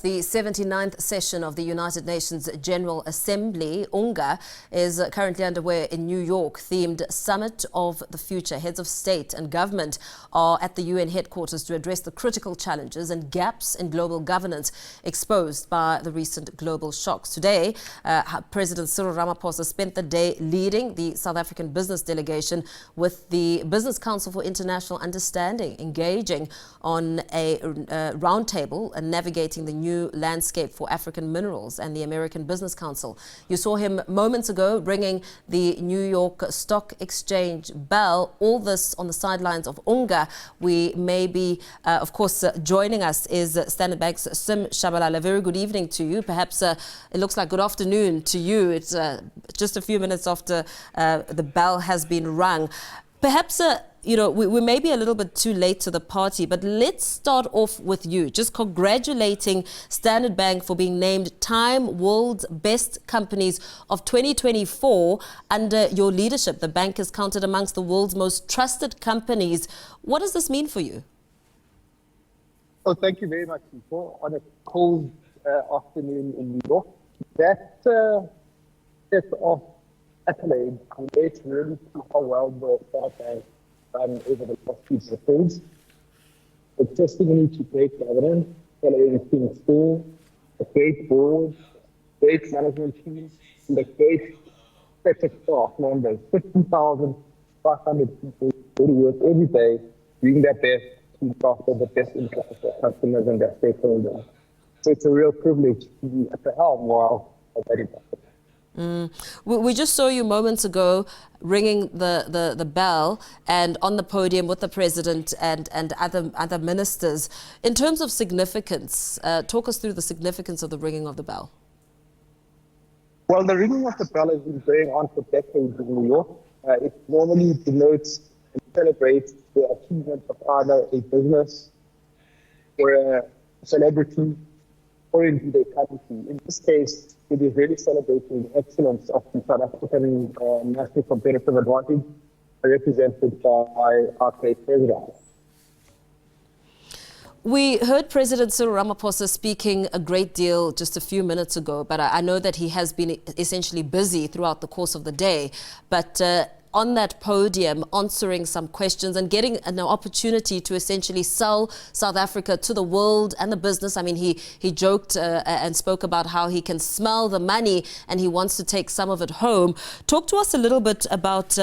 The 79th session of the United Nations General Assembly, UNGA, is currently underway in New York. Themed Summit of the Future. Heads of state and government are at the UN headquarters to address the critical challenges and gaps in global governance exposed by the recent global shocks. Today, President Cyril Ramaphosa spent the day leading the South African business delegation with the Business Council for International Understanding, engaging on a roundtable and navigating the new landscape for African minerals and the American Business Council. You saw him moments ago ringing the New York Stock Exchange bell. All this on the sidelines of UNGA. We may be, of course, joining us is Standard Bank's Tshabalala. Very good evening to you. Perhaps it looks like good afternoon to you. It's just a few minutes after the bell has been rung. Perhaps, we may be a little bit too late to the party, but let's start off with you. Just congratulating Standard Bank for being named Time World's Best Companies of 2024 under your leadership. The bank is counted amongst the world's most trusted companies. What does this mean for you? Oh, thank you very much, Nicole. On a cold afternoon in New York, that set of accolades relates really to how well the Standard Bank done over the last few decades. It's testimony to great governance, accelerating school, a great board, great management team, and a great set of staff members, 50,500 people go to work every day doing their best to look after the best interests of their customers and their stakeholders. So it's a real privilege to be at the helm while very important. We just saw you moments ago ringing the bell and on the podium with the president and other ministers. In terms of significance, talk us through the significance of the ringing of the bell. Well, the ringing of the bell has been going on for decades in New York. It normally denotes and celebrates the achievement of either a business or a celebrity or indeed a country. In this case, it is really celebrating the excellence of the South African national competitive advantage represented by our great president. We heard President Cyril Ramaphosa speaking a great deal just a few minutes ago, but I know that he has been essentially busy throughout the course of the day. But on that podium, answering some questions and getting an opportunity to essentially sell South Africa to the world and the business. I mean, he joked and spoke about how he can smell the money and he wants to take some of it home. Talk to us a little bit about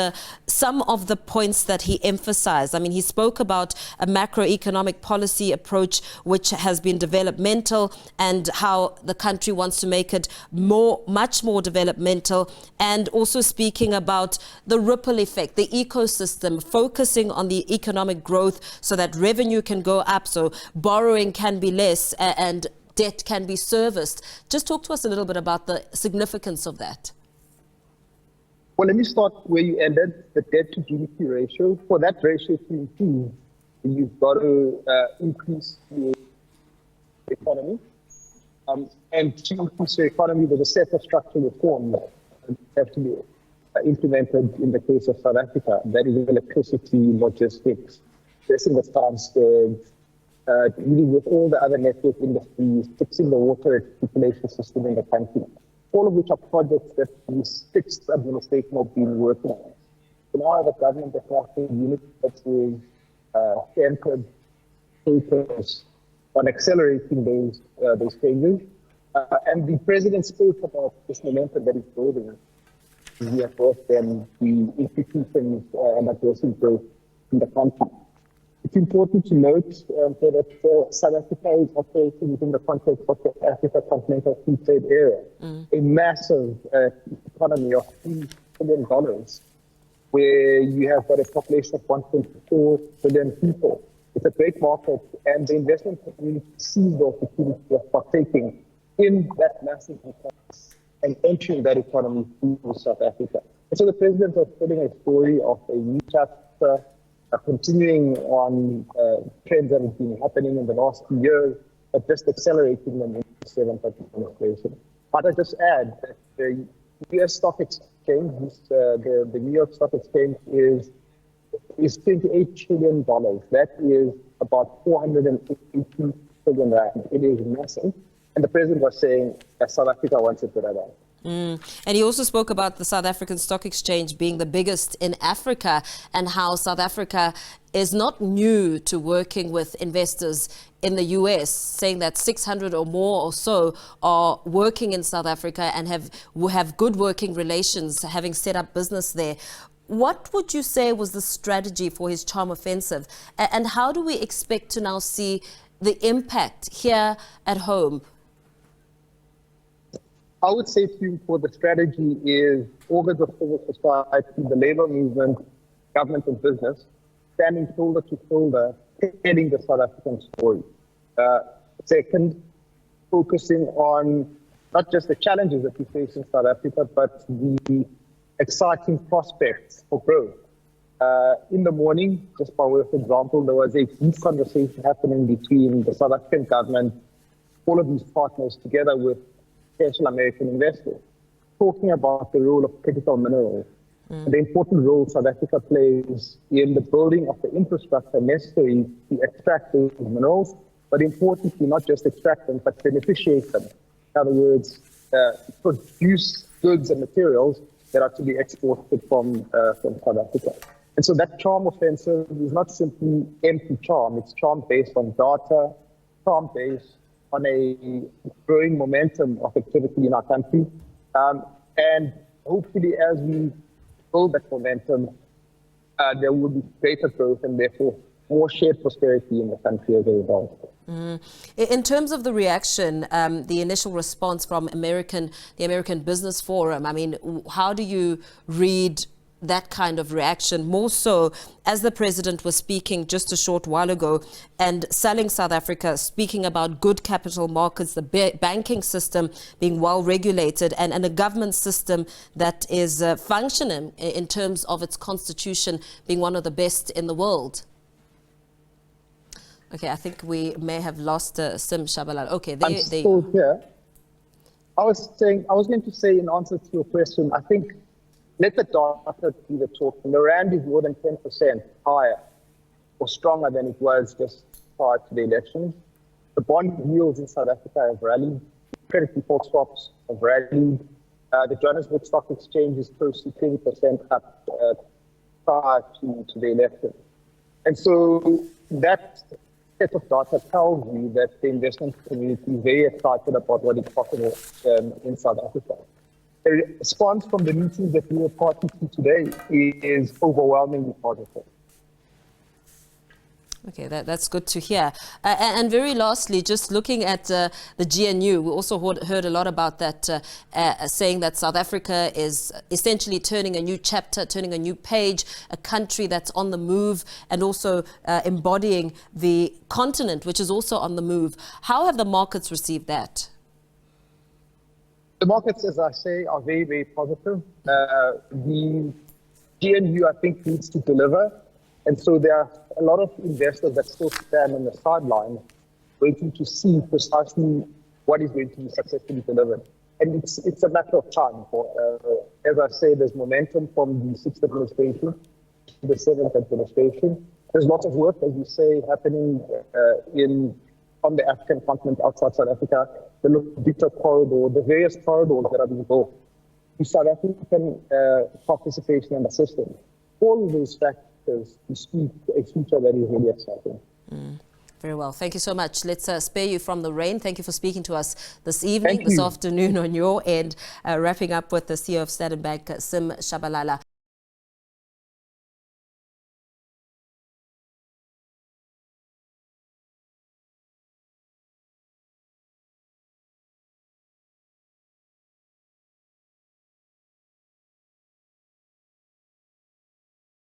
some of the points that he emphasized. I mean, he spoke about a macroeconomic policy approach which has been developmental and how the country wants to make it much more developmental, and also speaking about the ripple effect, the ecosystem, focusing on the economic growth so that revenue can go up, so borrowing can be less and debt can be serviced. Just talk to us a little bit about the significance of that. Well, let me start where you ended, the debt to GDP ratio. For that ratio to improve, you've got to increase the economy. And to increase the economy, there's a set of structural reforms that have to be implemented in the case of South Africa. That is electricity, logistics, addressing the transfers, dealing with all the other network industries, fixing the water and circulation system in the country, all of which are projects that this fixed administration have been working on. So now the government has a unit that is centered focus on accelerating those changes. And the president spoke about this momentum that is building. We have both the institutions and addressing growth in the country. It's important to note that South Africa is operating within the context of the Africa Continental Free Trade Area, a massive economy of $3 billion, where you have got a population of 1.4 billion people. It's a great market, and the investment community sees the opportunity of partaking in that massive economy and entering that economy through South Africa. And so the president was telling a story of a new chapter, continuing on trends that have been happening in the last few years, but just accelerating them in the 7th administration. But I just add that the US Stock Exchange, the New York Stock Exchange is $28 trillion. That is about 480 billion rand. It is massive. And the president was saying that South Africa wants it better. And he also spoke about the South African Stock Exchange being the biggest in Africa and how South Africa is not new to working with investors in the US, saying that 600 or more or so are working in South Africa and have good working relations, having set up business there. What would you say was the strategy for his charm offensive? And how do we expect to now see the impact here at home? I would say to you, for the strategy is organs of civil society, the labor movement, government and business, standing shoulder to shoulder, telling the South African story. Second, focusing on not just the challenges that we face in South Africa, but the exciting prospects for growth. In the morning, just by way of example, there was a deep conversation happening between the South African government, all of these partners, together with potential American investors, talking about the role of critical minerals and the important role South Africa plays in the building of the infrastructure necessary to extract those minerals, but importantly, not just extract them, but beneficiate them. In other words, produce goods and materials that are to be exported from South Africa. And so that charm offensive is not simply empty charm, it's charm based on data, charm based on a growing momentum of activity in our country. And hopefully as we build that momentum, there will be greater growth and therefore more shared prosperity in the country as a result. In terms of the reaction, the initial response from the American Business Forum, I mean, how do you read that kind of reaction, more so as the president was speaking just a short while ago and selling South Africa, speaking about good capital markets, the banking system being well regulated and a government system that is functioning in terms of its constitution being one of the best in the world? Okay, I think we may have lost Tshabalala. Okay, I'm still here. I was going to say in answer to your question, I think let the data be the talk. The rand is more than 10% higher or stronger than it was just prior to the elections. The bond yields in South Africa have rallied. Credit default swaps have rallied. The Johannesburg Stock Exchange is close to 20% up prior to the election. And so that set of data tells me that the investment community is very excited about what is possible in South Africa. The response from the meetings that we were party to today is overwhelmingly positive. Okay, that's good to hear. And very lastly, just looking at the GNU, we also heard a lot about that, saying that South Africa is essentially turning a new chapter, turning a new page, a country that's on the move and also embodying the continent, which is also on the move. How have the markets received that? The markets, as I say, are very, very positive. The GNU, I think, needs to deliver. And so there are a lot of investors that still stand on the sidelines waiting to see precisely what is going to be successfully delivered. And it's a matter of time. As I say, there's momentum from the 6th administration to the 7th administration. There's lots of work, as you say, happening on the African continent outside South Africa, the Lobito corridor, the various corridors that are being built, the South African participation and assistance. All of those factors to speak to a future that is really exciting. Very well. Thank you so much. Let's spare you from the rain. Thank you for speaking to us this evening, this afternoon on your end. Wrapping up with the CEO of Standard Bank, Tshabalala.